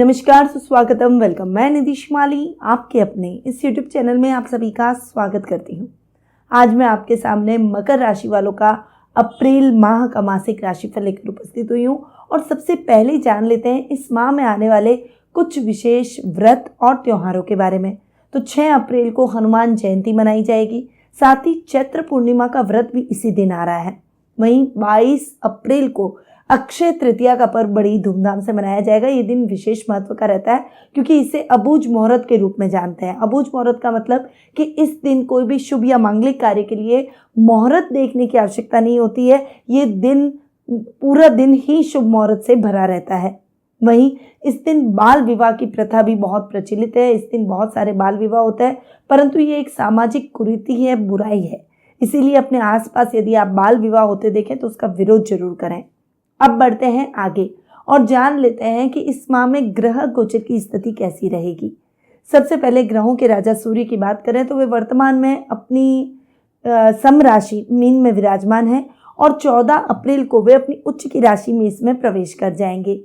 नमस्कार, सुस्वागतम, वेलकम। मैं निधि शिमाली आपके अपने इस YouTube चैनल में आप सभी का स्वागत करती हूँ। आज मैं आपके सामने मकर राशि वालों का अप्रैल माह का मासिक राशिफल लेकर उपस्थित हुई हूँ और सबसे पहले जान लेते हैं इस माह में आने वाले कुछ विशेष व्रत और त्योहारों के बारे में। तो 6 अप्रैल को हनुमान जयंती मनाई जाएगी, साथ ही चैत्र पूर्णिमा का व्रत भी इसी दिन आ रहा है। वहीं 22 अप्रैल को अक्षय तृतीया का पर्व बड़ी धूमधाम से मनाया जाएगा। ये दिन विशेष महत्व का रहता है क्योंकि इसे अबूझ मुहूर्त के रूप में जानते हैं। अबूझ मुहूर्त का मतलब कि इस दिन कोई भी शुभ या मांगलिक कार्य के लिए मुहूर्त देखने की आवश्यकता नहीं होती है। ये दिन पूरा दिन ही शुभ मुहूर्त से भरा रहता है। वहीं इस दिन बाल विवाह की प्रथा भी बहुत प्रचलित है। इस दिन बहुत सारे बाल विवाह होते हैं, परंतु ये एक सामाजिक कुरीति है, बुराई है। इसीलिए अपने आसपास यदि आप बाल विवाह होते देखें तो उसका विरोध जरूर करें। अब बढ़ते हैं आगे और जान लेते हैं कि इस माह में ग्रह गोचर की स्थिति कैसी रहेगी। सबसे पहले ग्रहों के राजा सूर्य की बात करें तो वे वर्तमान में अपनी सम राशि मीन में विराजमान है और 14 अप्रैल को वे अपनी उच्च की राशि मेष में प्रवेश कर जाएंगे।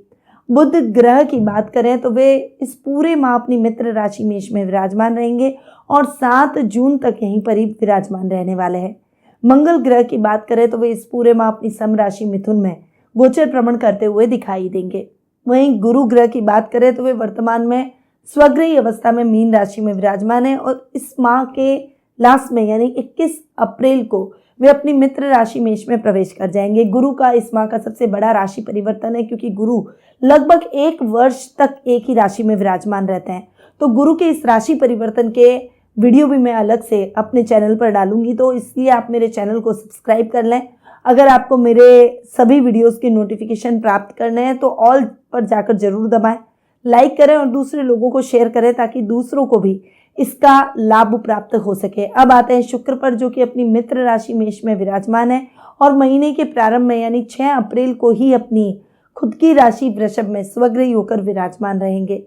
बुध ग्रह की बात करें तो वे इस पूरे माह अपनी मित्र राशि मेष में विराजमान रहेंगे और 7 जून तक यहीं पर ही विराजमान रहने वाले हैं। मंगल ग्रह की बात करें तो वे इस पूरे माह अपनी सम राशि मिथुन में गोचर भ्रमण करते हुए दिखाई देंगे। वहीं गुरु ग्रह की बात करें तो वे वर्तमान में स्वग्रही अवस्था में मीन राशि में विराजमान है और इस माह के लास्ट में यानी 21 अप्रैल को वे अपनी मित्र राशि मेष में प्रवेश कर जाएंगे। गुरु का इस माह का सबसे बड़ा राशि परिवर्तन है क्योंकि गुरु लगभग 1 वर्ष तक एक ही राशि में विराजमान रहते हैं। तो गुरु के इस राशि परिवर्तन के वीडियो भी मैं अलग से अपने चैनल पर डालूंगी, तो इसलिए आप मेरे चैनल को सब्सक्राइब कर लें। अगर आपको मेरे सभी वीडियोस की नोटिफिकेशन प्राप्त करने हैं तो ऑल पर जाकर जरूर दबाएं, लाइक करें और दूसरे लोगों को शेयर करें ताकि दूसरों को भी इसका लाभ प्राप्त हो सके। अब आते हैं शुक्र पर, जो कि अपनी मित्र राशि मेष में विराजमान है और महीने के प्रारंभ में यानी 6 अप्रैल को ही अपनी खुद की राशि वृषभ में स्वग्रही होकर विराजमान रहेंगे।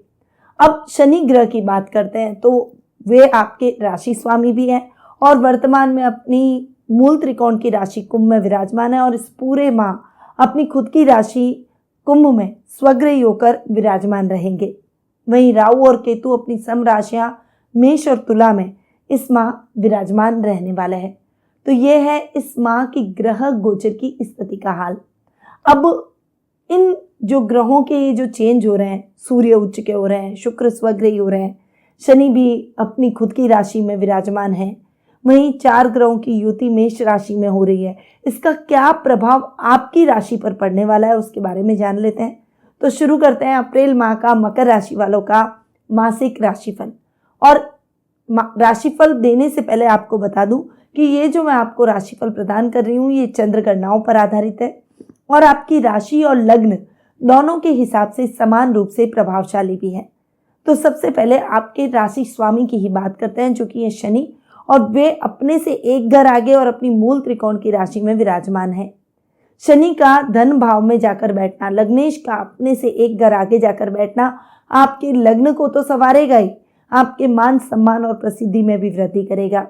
अब शनि ग्रह की बात करते हैं तो वे आपके राशि स्वामी भी हैं और वर्तमान में अपनी मूल त्रिकोण की राशि कुंभ में विराजमान है और इस पूरे माह अपनी खुद की राशि कुंभ में स्वग्रही होकर विराजमान रहेंगे। वहीं राहु और केतु अपनी सम राशियां मेष और तुला में इस माह विराजमान रहने वाले हैं। तो ये है इस माह की ग्रह गोचर की स्थिति का हाल। अब इन जो ग्रहों के जो चेंज हो रहे हैं, सूर्य उच्च के हो रहे हैं, शुक्र स्वग्रही हो रहे हैं, शनि भी अपनी खुद की राशि में विराजमान है, वहीं 4 ग्रहों की युति मेष राशि में हो रही है। इसका क्या प्रभाव आपकी राशि पर पड़ने वाला है उसके बारे में जान लेते हैं। तो शुरू करते हैं अप्रैल माह का मकर राशि वालों का मासिक राशिफल। और राशिफल देने से पहले आपको बता दूं कि ये जो मैं आपको राशिफल प्रदान कर रही हूँ ये चंद्र गणनाओं पर आधारित है और आपकी राशि और लग्न दोनों के हिसाब से समान रूप से प्रभावशाली भी है। तो सबसे पहले आपके राशि स्वामी की ही बात करते हैं, जो कि है शनि, और वे अपने से एक घर आगे और अपनी मूल त्रिकोण की राशि में विराजमान है। शनि का धन भाव में जाकर बैठना, लग्नेश का अपने से एक घर आगे जाकर बैठना आपके लग्न को तो संवारेगा ही, आपके मान सम्मान और प्रसिद्धि में भी वृद्धि करेगा।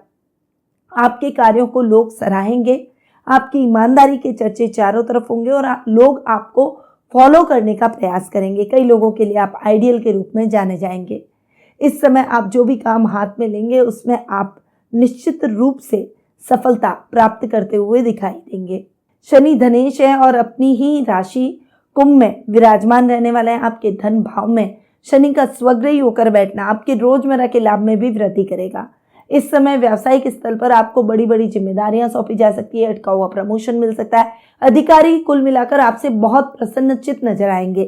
आपके कार्यों को लोग सराहेंगे, आपकी ईमानदारी के चर्चे चारों तरफ होंगे और लोग आपको फॉलो करने का प्रयास करेंगे। कई लोगों के लिए आप आइडियल के रूप में जाने जाएंगे। इस समय आप जो भी काम हाथ में लेंगे उसमें आप निश्चित रूप से सफलता प्राप्त करते हुए दिखाई देंगे। शनि धनेश है और अपनी ही राशि कुंभ में विराजमान रहने वाले हैं। आपके धन भाव में शनि का स्वग्रही होकर बैठना आपके रोजमर्रा के लाभ में भी वृद्धि करेगा। इस समय व्यावसायिक स्थल पर आपको बड़ी बड़ी जिम्मेदारियां सौंपी जा सकती है, अटका हुआ प्रमोशन मिल सकता है। अधिकारी कुल मिलाकर आपसे बहुत प्रसन्नचित्त नजर आएंगे।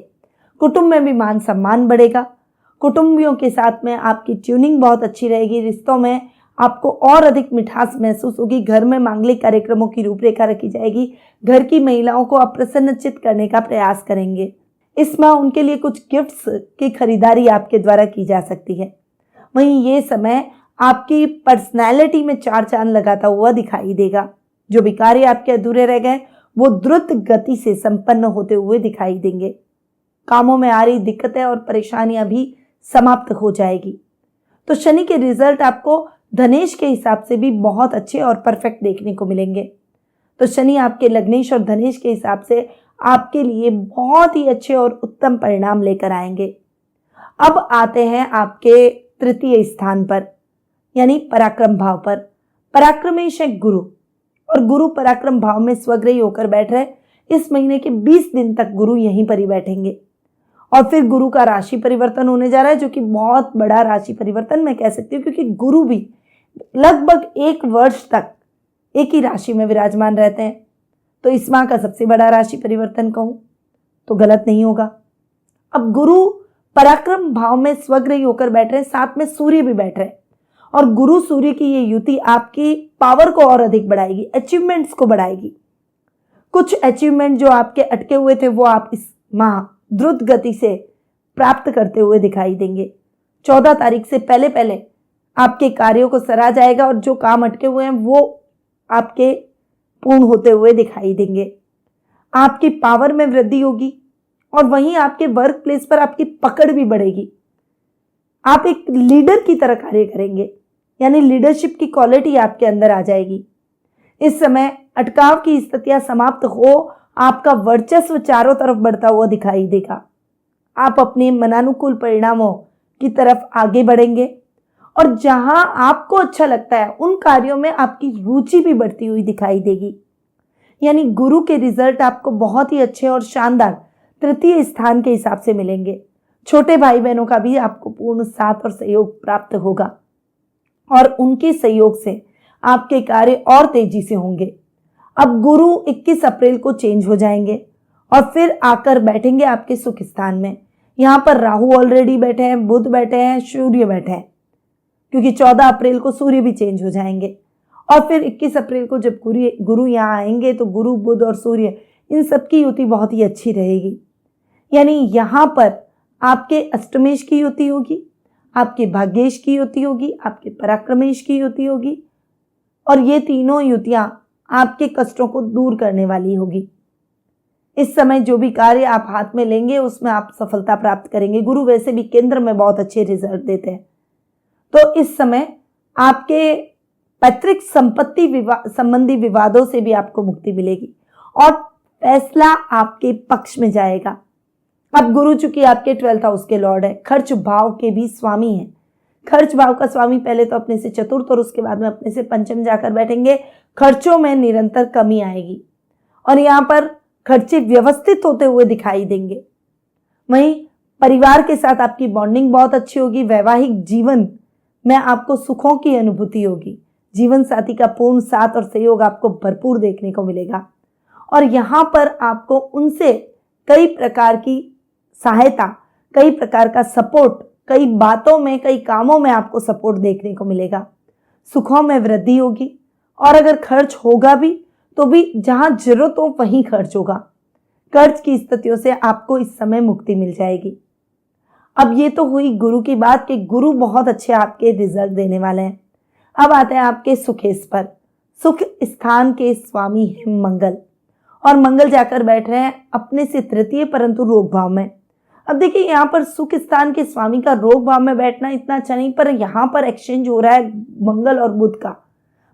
कुटुंब में भी मान सम्मान बढ़ेगा। कुटुंबियों के साथ में आपकी ट्यूनिंग बहुत अच्छी रहेगी। रिश्तों में आपको और अधिक मिठास महसूस होगी। घर में मांगलिक कार्यक्रमों की रूपरेखा रखी जाएगी। घर की महिलाओं को आप प्रसन्नचित्त करने का प्रयास करेंगे। इस माह उनके लिए कुछ गिफ्ट्स की खरीदारी आपके द्वारा की जा सकती है। वहीं ये समय आपकी पर्सनैलिटी में 4 चांद लगाता हुआ दिखाई देगा। जो भी कार्य आपके अधूरे रह गए वो द्रुत गति से संपन्न होते हुए दिखाई देंगे। कामों में आ रही दिक्कतें और परेशानियां भी समाप्त हो जाएगी। तो शनि के रिजल्ट आपको धनेश के हिसाब से भी बहुत अच्छे और परफेक्ट देखने को मिलेंगे। तो शनि आपके लग्नेश और धनेश के हिसाब से आपके लिए बहुत ही अच्छे और उत्तम परिणाम लेकर आएंगे। अब आते हैं आपके तृतीय स्थान पर, यानी पराक्रम भाव पर। पराक्रमेश है गुरु, और गुरु पराक्रम भाव में स्वग्रही होकर बैठ रहे। इस महीने के 20 दिन तक गुरु यहीं पर ही बैठेंगे, और फिर गुरु का राशि परिवर्तन होने जा रहा है, जो कि बहुत बड़ा राशि परिवर्तन मैं कह सकती हूँ, क्योंकि गुरु भी लगभग 1 वर्ष तक एक ही राशि में विराजमान रहते हैं। तो इस माह का सबसे बड़ा राशि परिवर्तन कहूं तो गलत नहीं होगा। अब गुरु पराक्रम भाव में स्वग्रही होकर बैठ रहे हैं, साथ में सूर्य भी बैठ रहे हैं, और गुरु सूर्य की ये युति आपकी पावर को और अधिक बढ़ाएगी, अचीवमेंट्स को बढ़ाएगी। कुछ अचीवमेंट जो आपके अटके हुए थे वो आप इस माह द्रुत गति से प्राप्त करते हुए दिखाई देंगे। 14 तारीख से पहले पहले आपके कार्यों को सराहा जाएगा, और जो काम अटके हुए हैं वो आपके पूर्ण होते हुए दिखाई देंगे। आपकी पावर में वृद्धि होगी, और वहीं आपके वर्क प्लेस पर आपकी पकड़ भी बढ़ेगी। आप एक लीडर की तरह कार्य करेंगे, यानी लीडरशिप की क्वालिटी आपके अंदर आ जाएगी। इस समय अटकाव की स्थितियां समाप्त हो, आपका वर्चस्व चारों तरफ बढ़ता हुआ दिखाई देगा। आप अपने मनानुकूल परिणामों की तरफ आगे बढ़ेंगे, और जहां आपको अच्छा लगता है उन कार्यों में आपकी रुचि भी बढ़ती हुई दिखाई देगी। यानी गुरु के रिजल्ट आपको बहुत ही अच्छे और शानदार तृतीय स्थान के हिसाब से मिलेंगे। छोटे भाई बहनों का भी आपको पूर्ण साथ और सहयोग प्राप्त होगा, और उनके सहयोग से आपके कार्य और तेजी से होंगे। अब गुरु 21 अप्रैल को चेंज हो जाएंगे, और फिर आकर बैठेंगे आपके सुख स्थान में। यहां पर राहु ऑलरेडी बैठे हैं, बुध बैठे हैं, सूर्य बैठे हैं, क्योंकि 14 अप्रैल को सूर्य भी चेंज हो जाएंगे। और फिर 21 अप्रैल को जब गुरु यहाँ आएंगे तो गुरु, बुध और सूर्य इन सबकी युति बहुत ही अच्छी रहेगी। यानी यहाँ पर आपके अष्टमेश की युति होगी, आपके भाग्येश की युति होगी, आपके पराक्रमेश की युति होगी, और ये तीनों युतियां आपके कष्टों को दूर करने वाली होगी। इस समय जो भी कार्य आप हाथ में लेंगे उसमें आप सफलता प्राप्त करेंगे। गुरु वैसे भी केंद्र में बहुत अच्छे रिजल्ट देते हैं। तो इस समय आपके पैतृक संपत्ति संबंधी विवादों से भी आपको मुक्ति मिलेगी, और फैसला आपके पक्ष में जाएगा। अब गुरु चूंकि आपके 12th हाउस के लॉर्ड है, खर्च भाव के भी स्वामी हैं। खर्च भाव का स्वामी पहले तो अपने से चतुर्थ और उसके बाद में अपने से पंचम जाकर बैठेंगे। खर्चों में निरंतर कमी आएगी, और यहाँ पर खर्चे व्यवस्थित होते हुए दिखाई देंगे। वहीं परिवार के साथ आपकी बॉन्डिंग बहुत अच्छी होगी। वैवाहिक जीवन में आपको सुखों की अनुभूति होगी। जीवन साथी का पूर्ण साथ और सहयोग आपको भरपूर देखने को मिलेगा, और यहाँ पर आपको उनसे कई प्रकार की सहायता, कई प्रकार का सपोर्ट, कई बातों में, कई कामों में आपको सपोर्ट देखने को मिलेगा। सुखों में वृद्धि होगी, और अगर खर्च होगा भी तो भी जहां जरूरत हो वहीं खर्च होगा। कर्ज की स्थितियों से आपको इस समय मुक्ति मिल जाएगी। अब ये तो हुई गुरु की बात कि गुरु बहुत अच्छे आपके रिजल्ट देने वाले हैं। अब आते हैं आपके सुखेश पर। सुख स्थान के स्वामी है मंगल, और मंगल जाकर बैठ रहे हैं अपने से तृतीय परंतु रोग भाव में। अब देखिए यहाँ पर सुख स्थान के स्वामी का रोग भाव में बैठना इतना अच्छा नहीं, पर यहाँ पर एक्सचेंज हो रहा है मंगल और बुध का।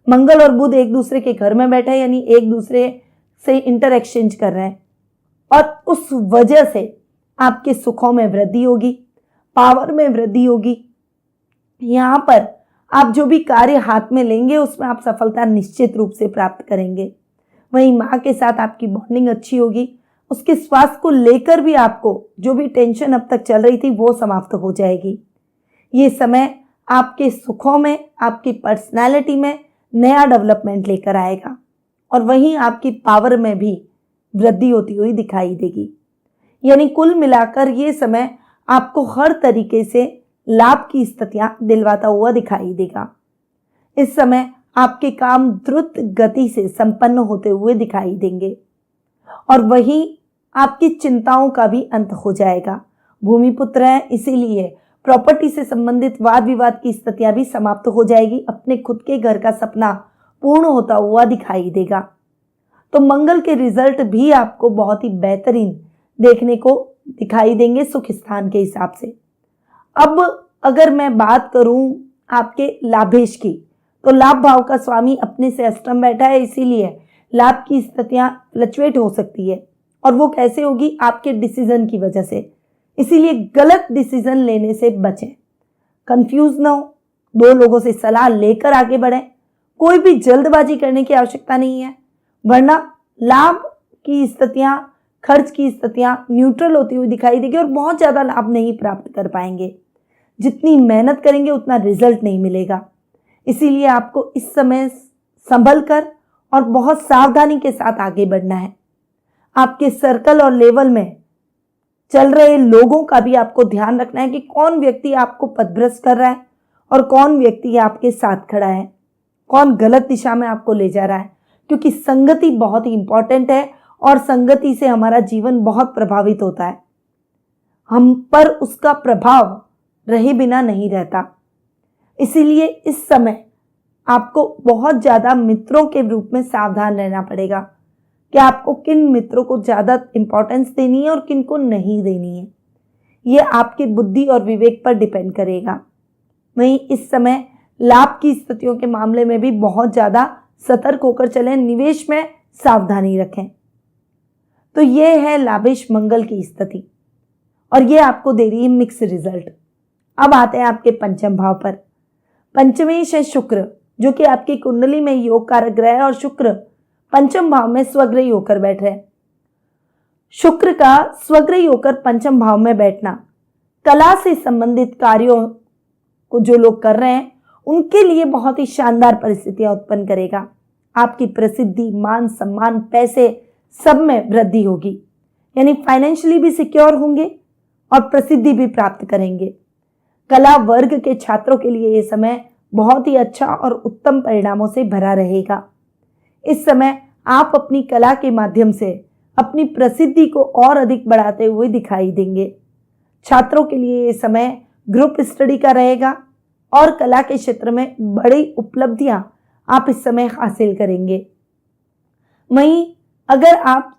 मंगल और बुध एक दूसरे के घर में बैठे हैं, यानी एक दूसरे से इंटर एक्सचेंज कर रहे हैं, और उस वजह से आपके सुखों में वृद्धि होगी, पावर में वृद्धि होगी। यहाँ पर आप जो भी कार्य हाथ में लेंगे उसमें आप सफलता निश्चित रूप से प्राप्त करेंगे। वहीं माँ के साथ आपकी बॉन्डिंग अच्छी होगी। उसके स्वास्थ्य को लेकर भी आपको जो भी टेंशन अब तक चल रही थी वो समाप्त हो जाएगी। ये समय आपके सुखों में, आपकी पर्सनैलिटी में नया डेवलपमेंट लेकर आएगा, और वहीं आपकी पावर में भी वृद्धि होती हुई दिखाई देगी। यानी कुल मिलाकर ये समय आपको हर तरीके से लाभ की स्थितियां दिलवाता हुआ दिखाई देगा। इस समय आपके काम द्रुत गति से संपन्न होते हुए दिखाई देंगे, और वहीं आपकी चिंताओं का भी अंत हो जाएगा। भूमिपुत्र हैं, इसीलिए प्रॉपर्टी से संबंधित वाद विवाद की स्थितियां भी समाप्त हो जाएगी। अपने खुद के घर का सपना पूर्ण होता हुआ दिखाई देगा। तो मंगल के रिजल्ट भी आपको बहुत ही बेहतरीन देखने को दिखाई देंगे सुख स्थान के हिसाब से। अब अगर मैं बात करूं आपके लाभेश की, तो लाभ भाव का स्वामी अपने से अष्टम बैठा है, इसीलिए लाभ की स्थितियां फ्लक्चुएट हो सकती है, और वो कैसे होगी? आपके डिसीजन की वजह से। इसीलिए गलत डिसीजन लेने से बचें। कंफ्यूज ना हो, दो लोगों से सलाह लेकर आगे बढ़ें। कोई भी जल्दबाजी करने की आवश्यकता नहीं है, वरना लाभ की स्थितियां, खर्च की स्थितियां न्यूट्रल होती हुई दिखाई देगी और बहुत ज्यादा लाभ नहीं प्राप्त कर पाएंगे। जितनी मेहनत करेंगे उतना रिजल्ट नहीं मिलेगा। इसीलिए आपको इस समय संभल कर और बहुत सावधानी के साथ आगे बढ़ना है। आपके सर्कल और लेवल में चल रहे लोगों का भी आपको ध्यान रखना है कि कौन व्यक्ति आपको पथभ्रष्ट कर रहा है और कौन व्यक्ति आपके साथ खड़ा है, कौन गलत दिशा में आपको ले जा रहा है। क्योंकि संगति बहुत ही इंपॉर्टेंट है और संगति से हमारा जीवन बहुत प्रभावित होता है, हम पर उसका प्रभाव रहे बिना नहीं रहता। इसीलिए इस समय आपको बहुत ज्यादा मित्रों के रूप में सावधान रहना पड़ेगा कि आपको किन मित्रों को ज्यादा इंपॉर्टेंस देनी है और किन को नहीं देनी है। यह आपकी बुद्धि और विवेक पर डिपेंड करेगा। वहीं इस समय लाभ की स्थितियों के मामले में भी बहुत ज्यादा सतर्क होकर चलें, निवेश में सावधानी रखें। तो यह है लाभेश मंगल की स्थिति और यह आपको दे रही है मिक्स रिजल्ट। अब आते हैं आपके पंचम भाव पर। पंचमेश है शुक्र, जो कि आपकी कुंडली में योग कारक ग्रह है और शुक्र पंचम भाव में स्वग्रही होकर बैठ रहे हैं। शुक्र का स्वग्रही होकर पंचम भाव में बैठना कला से संबंधित कार्यों को जो लोग कर रहे हैं उनके लिए बहुत ही शानदार परिस्थितियां उत्पन्न करेगा। आपकी प्रसिद्धि, मान सम्मान, पैसे सब में वृद्धि होगी, यानी फाइनेंशियली भी सिक्योर होंगे और प्रसिद्धि भी प्राप्त करेंगे। कला वर्ग के छात्रों के लिए यह समय बहुत ही अच्छा और उत्तम परिणामों से भरा रहेगा। इस समय आप अपनी कला के माध्यम से अपनी प्रसिद्धि को और अधिक बढ़ाते हुए दिखाई देंगे। छात्रों के लिए यह समय ग्रुप स्टडी का रहेगा और कला के क्षेत्र में बड़ी उपलब्धियां आप इस समय हासिल करेंगे। वहीं अगर आप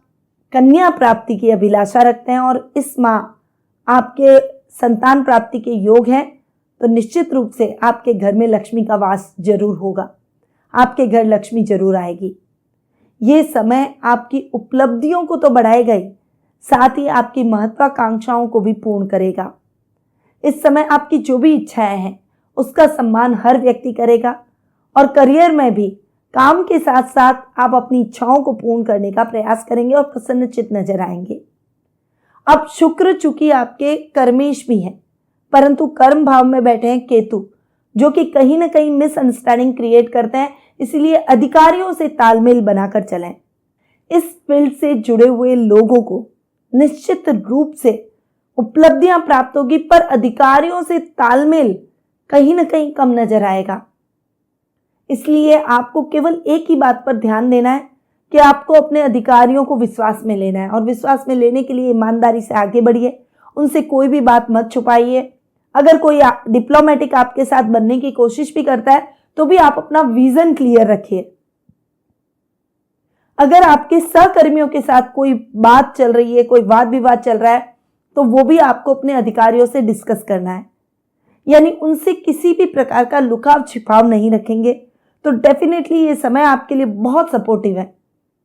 कन्या प्राप्ति की अभिलाषा रखते हैं और इस माह आपके संतान प्राप्ति के योग हैं, तो निश्चित रूप से आपके घर में लक्ष्मी का वास जरूर होगा, आपके घर लक्ष्मी जरूर आएगी। ये समय आपकी उपलब्धियों को तो बढ़ाएगा ही, साथ ही आपकी महत्वाकांक्षाओं को भी पूर्ण करेगा। इस समय आपकी जो भी इच्छाएं हैं उसका सम्मान हर व्यक्ति करेगा और करियर में भी काम के साथ साथ आप अपनी इच्छाओं को पूर्ण करने का प्रयास करेंगे और प्रसन्नचित्त नजर आएंगे। अब शुक्र चूंकि आपके कर्मेश भी हैं, परंतु कर्म भाव में बैठे हैं केतु, जो कि कहीं ना कहीं मिसअंडरस्टैंडिंग क्रिएट करते हैं। इसलिए अधिकारियों से तालमेल बनाकर चलें। इस फील्ड से जुड़े हुए लोगों को निश्चित रूप से उपलब्धियां प्राप्त होगी, पर अधिकारियों से तालमेल कहीं ना कहीं कम नजर आएगा। इसलिए आपको केवल एक ही बात पर ध्यान देना है कि आपको अपने अधिकारियों को विश्वास में लेना है और विश्वास में लेने के लिए ईमानदारी से आगे बढ़िए, उनसे कोई भी बात मत छुपाइए। अगर कोई डिप्लोमेटिक आपके साथ बनने की कोशिश भी करता है तो भी आप अपना विजन क्लियर रखिए। अगर आपके सहकर्मियों के साथ कोई बात चल रही है, कोई वाद विवाद चल रहा है, तो वो भी आपको अपने अधिकारियों से डिस्कस करना है, यानी उनसे किसी भी प्रकार का लुकाव छिपाव नहीं रखेंगे। तो डेफिनेटली ये समय आपके लिए बहुत सपोर्टिव है,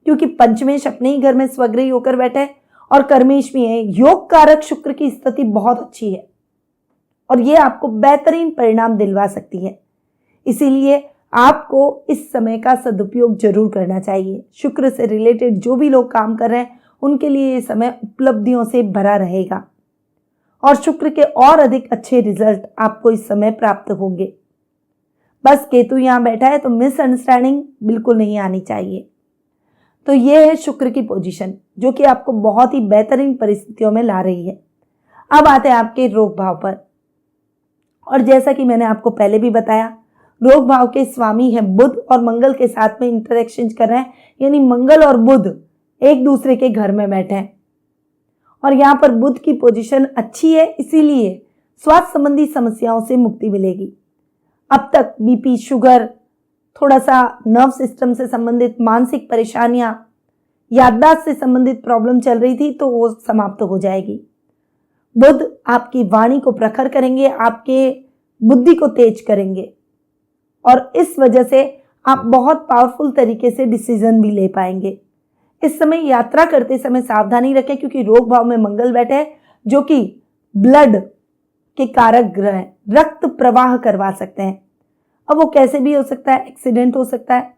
क्योंकि पंचमेश अपने ही घर में स्वग्रही होकर बैठे हैं और कर्मेश भी है। योग कारक शुक्र की स्थिति बहुत अच्छी है और ये आपको बेहतरीन परिणाम दिलवा सकती है। इसीलिए आपको इस समय का सदुपयोग जरूर करना चाहिए। शुक्र से रिलेटेड जो भी लोग काम कर रहे हैं उनके लिए ये समय उपलब्धियों से भरा रहेगा और शुक्र के और अधिक अच्छे रिजल्ट आपको इस समय प्राप्त होंगे। बस केतु यहां बैठा है तो मिसअंडरस्टैंडिंग बिल्कुल नहीं आनी चाहिए। तो ये है शुक्र की पोजीशन, जो कि आपको बहुत ही बेहतरीन परिस्थितियों में ला रही है। अब आते हैं आपके रोग भाव पर, और जैसा कि मैंने आपको पहले भी बताया, रोग भाव के स्वामी है बुध और मंगल के साथ में इंटरेक्शन कर रहे हैं, यानी मंगल और बुध एक दूसरे के घर में बैठे हैं और यहाँ पर बुध की पोजीशन अच्छी है, इसीलिए स्वास्थ्य संबंधी समस्याओं से मुक्ति मिलेगी। अब तक बीपी, शुगर, थोड़ा सा नर्व सिस्टम से संबंधित मानसिक परेशानियां, याददाश्त से संबंधित प्रॉब्लम चल रही थी, तो वो समाप्त हो जाएगी। बुध आपकी वाणी को प्रखर करेंगे, आपके बुद्धि को तेज करेंगे और इस वजह से आप बहुत पावरफुल तरीके से डिसीजन भी ले पाएंगे। इस समय यात्रा करते समय सावधानी रखें, क्योंकि रोग भाव में मंगल बैठे हैं, जो कि ब्लड के कारक ग्रह रक्त प्रवाह करवा सकते हैं। अब वो कैसे भी हो सकता है, एक्सीडेंट हो सकता है,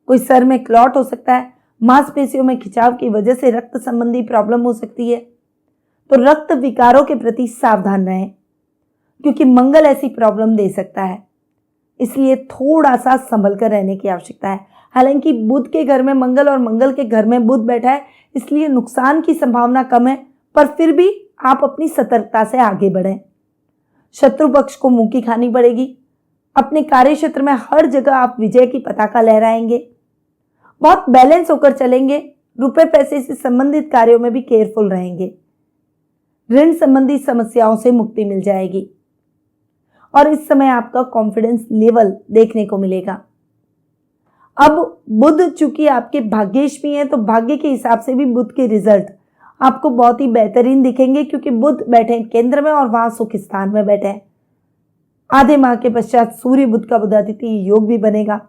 कोई सर में क्लॉट हो सकता है, मांसपेशियों में खिंचाव की वजह से रक्त संबंधी प्रॉब्लम हो सकती है। तो रक्त विकारों के प्रति सावधान रहें, क्योंकि मंगल ऐसी प्रॉब्लम दे सकता है, इसलिए थोड़ा सा संभल कर रहने की आवश्यकता है। हालांकि बुध के घर में मंगल और मंगल के घर में बुध बैठा है, इसलिए नुकसान की संभावना कम है, पर फिर भी आप अपनी सतर्कता से आगे बढ़ें। शत्रु पक्ष को मुंह की खानी पड़ेगी। अपने कार्य क्षेत्र में हर जगह आप विजय की पताका लहराएंगे। बहुत बैलेंस होकर चलेंगे। रुपए पैसे से संबंधित कार्यों में भी केयरफुल रहेंगे। ऋण संबंधी समस्याओं से मुक्ति मिल जाएगी और इस समय आपका कॉन्फिडेंस लेवल देखने को मिलेगा। अब बुध चूंकि आपके भाग्येश भी हैं, तो भाग्य के हिसाब से भी बुध के रिजल्ट आपको बहुत ही बेहतरीन दिखेंगे, क्योंकि बुध बैठे हैं केंद्र में और वहां सुख स्थान में बैठे हैं। आधे माह के पश्चात सूर्य बुध का बुधादित्य योग भी बनेगा,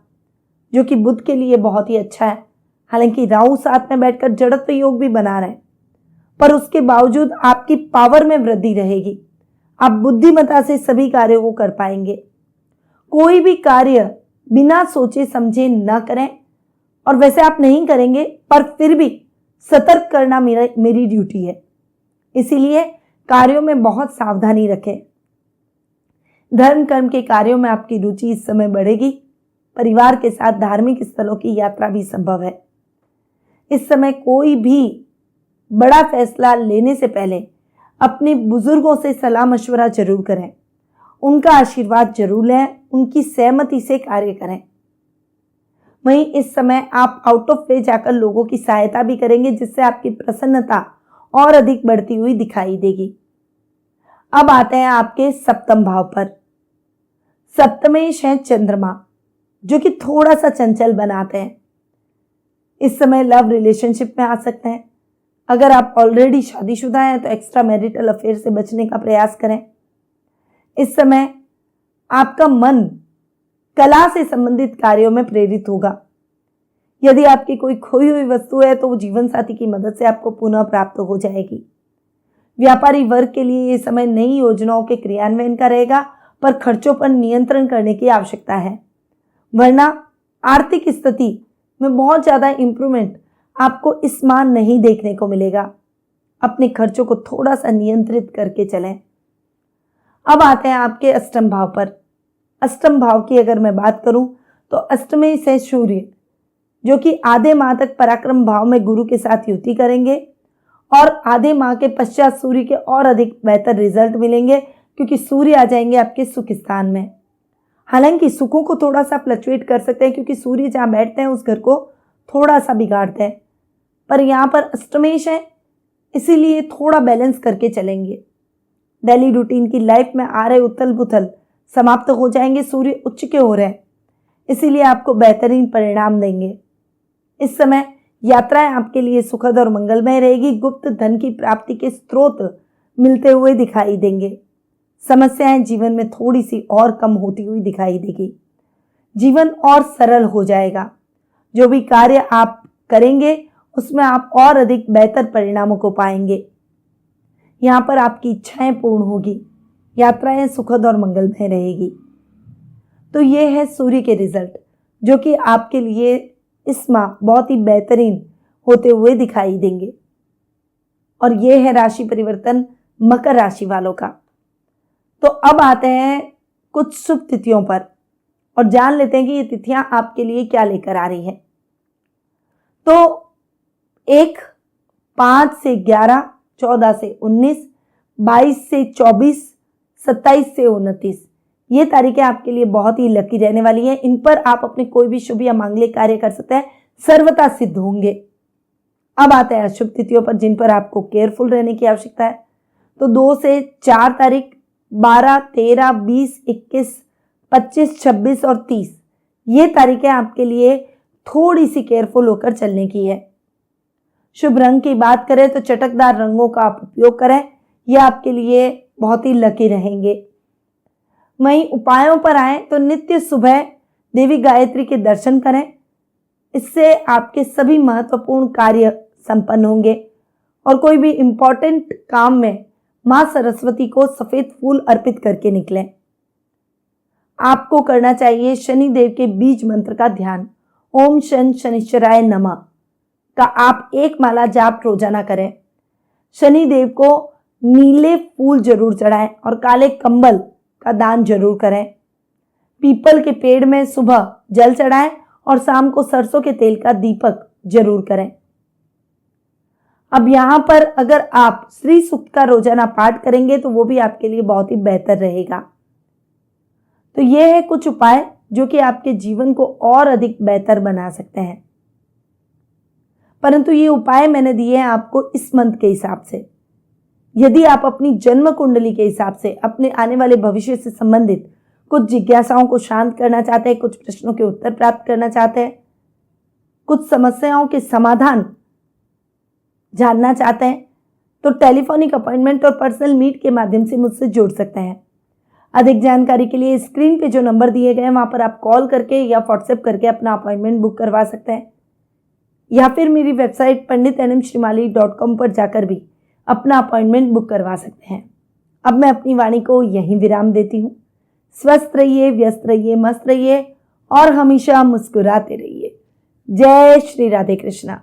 जो कि बुध के लिए बहुत ही अच्छा है। हालांकि राहु साथ में बैठकर जड़त्व योग भी बना रहे हैं, पर उसके बावजूद आपकी पावर में वृद्धि रहेगी। आप बुद्धिमत्ता से सभी कार्यों को कर पाएंगे। कोई भी कार्य बिना सोचे समझे न करें, और वैसे आप नहीं करेंगे, पर फिर भी सतर्क करना मेरी ड्यूटी है, इसीलिए कार्यों में बहुत सावधानी रखें। धर्म कर्म के कार्यों में आपकी रुचि इस समय बढ़ेगी। परिवार के साथ धार्मिक स्थलों की यात्रा भी संभव है। इस समय कोई भी बड़ा फैसला लेने से पहले अपने बुजुर्गों से सलाह मशवरा जरूर करें, उनका आशीर्वाद जरूर लें, उनकी सहमति से कार्य करें। वहीं इस समय आप आउट ऑफ वे जाकर लोगों की सहायता भी करेंगे, जिससे आपकी प्रसन्नता और अधिक बढ़ती हुई दिखाई देगी। अब आते हैं आपके सप्तम भाव पर। सप्तमेश है चंद्रमा, जो कि थोड़ा सा चंचल बनाते हैं। इस समय लव रिलेशनशिप में आ सकते हैं। अगर आप ऑलरेडी शादीशुदा हैं तो एक्स्ट्रा मैरिटल अफेयर से बचने का प्रयास करें। इस समय आपका मन कला से संबंधित कार्यों में प्रेरित होगा। यदि आपकी कोई खोई हुई वस्तु है तो वो जीवन साथी की मदद से आपको पुनः प्राप्त हो जाएगी। व्यापारी वर्ग के लिए ये समय नई योजनाओं के क्रियान्वयन का रहेगा, पर खर्चों पर नियंत्रण करने की आवश्यकता है, वरना आर्थिक स्थिति में बहुत ज्यादा इंप्रूवमेंट आपको इस माह नहीं देखने को मिलेगा। अपने खर्चों को थोड़ा सा नियंत्रित करके चलें। अब आते हैं आपके अष्टम भाव पर। अष्टम भाव की अगर मैं बात करूं तो अष्टमी से सूर्य, जो कि आधे माह तक पराक्रम भाव में गुरु के साथ युति करेंगे, और आधे माह के पश्चात सूर्य के और अधिक बेहतर रिजल्ट मिलेंगे, क्योंकि सूर्य आ जाएंगे आपके सुख स्थान में। हालांकि सुखों को थोड़ा सा फ्लक्चुएट कर सकते हैं, क्योंकि सूर्य जहां बैठते हैं उस घर को थोड़ा सा बिगाड़ते हैं, पर यहाँ पर अष्टमेश है, इसीलिए थोड़ा बैलेंस करके चलेंगे। डेली रूटीन की लाइफ में आ रहे उथल पुथल समाप्त हो जाएंगे। सूर्य उच्च के हो रहे हैं, इसीलिए आपको बेहतरीन परिणाम देंगे। इस समय यात्राएं आपके लिए सुखद और मंगलमय रहेगी। गुप्त धन की प्राप्ति के स्रोत मिलते हुए दिखाई देंगे। समस्याएं जीवन में थोड़ी सी और कम होती हुई दिखाई देगी। जीवन और सरल हो जाएगा। जो भी कार्य आप करेंगे उसमें आप और अधिक बेहतर परिणामों को पाएंगे। यहाँ पर आपकी इच्छाएं पूर्ण होगी। यात्राएं सुखद और मंगलमय रहेगी। तो ये है सूर्य के रिजल्ट, जो कि आपके लिए इस माह बहुत ही बेहतरीन होते हुए दिखाई देंगे। और ये है राशि परिवर्तन मकर राशि वालों का। तो अब आते हैं कुछ शुभ तिथियों पर और जान लेते हैं कि ये तिथियां आपके लिए क्या लेकर आ रही हैं। तो 1, 5 से 11, 14 से 19, 22 से 24, 27 से 29 ये तारीखें आपके लिए बहुत ही लकी रहने वाली हैं। इन पर आप अपने कोई भी शुभ या मांगलिक कार्य कर सकते हैं, सर्वथा सिद्ध होंगे। अब आते हैं अशुभ तिथियों पर, जिन पर आपको केयरफुल रहने की आवश्यकता है। तो 2 से 4 तारीख, 12, 13, 20, 21, 25, 26 और 30 ये तारीखें आपके लिए थोड़ी सी केयरफुल होकर चलने की है। शुभ रंग की बात करें तो चटकदार रंगों का आप उपयोग करें, यह आपके लिए बहुत ही लकी रहेंगे। वहीं उपायों पर आए तो नित्य सुबह देवी गायत्री के दर्शन करें, इससे आपके सभी महत्वपूर्ण कार्य संपन्न होंगे और कोई भी इंपॉर्टेंट काम में मां सरस्वती को सफेद फूल अर्पित करके निकलें। आपको करना चाहिए शनिदेव के बीज मंत्र का ध्यान। ओम शन शनिश्चराय नमः का आप 1 माला जाप रोजाना करें। शनिदेव को नीले फूल जरूर चढ़ाएं और काले कंबल का दान जरूर करें। पीपल के पेड़ में सुबह जल चढ़ाएं और शाम को सरसों के तेल का दीपक जरूर करें। अब यहां पर अगर आप श्री सूक्त का रोजाना पाठ करेंगे तो वो भी आपके लिए बहुत ही बेहतर रहेगा। तो ये है कुछ उपाय जो कि आपके जीवन को और अधिक बेहतर बना सकते हैं, परंतु ये उपाय मैंने दिए हैं आपको इस मंथ के हिसाब से। यदि आप अपनी जन्म कुंडली के हिसाब से अपने आने वाले भविष्य से संबंधित कुछ जिज्ञासाओं को शांत करना चाहते हैं, कुछ प्रश्नों के उत्तर प्राप्त करना चाहते हैं, कुछ समस्याओं के समाधान जानना चाहते हैं, तो टेलीफोनिक अपॉइंटमेंट और पर्सनल मीट के माध्यम से मुझसे जुड़ सकते हैं। अधिक जानकारी के लिए स्क्रीन पे जो नंबर दिए गए हैं वहां पर आप कॉल करके या व्हाट्सएप करके अपना अपॉइंटमेंट बुक करवा सकते हैं, या फिर मेरी वेबसाइट panditnmshrimali.com पर जाकर भी अपना अपॉइंटमेंट बुक करवा सकते हैं। अब मैं अपनी वाणी को यहीं विराम देती हूँ। स्वस्थ रहिए, व्यस्त रहिए, मस्त रहिए और हमेशा मुस्कुराते रहिए। जय श्री राधे कृष्णा।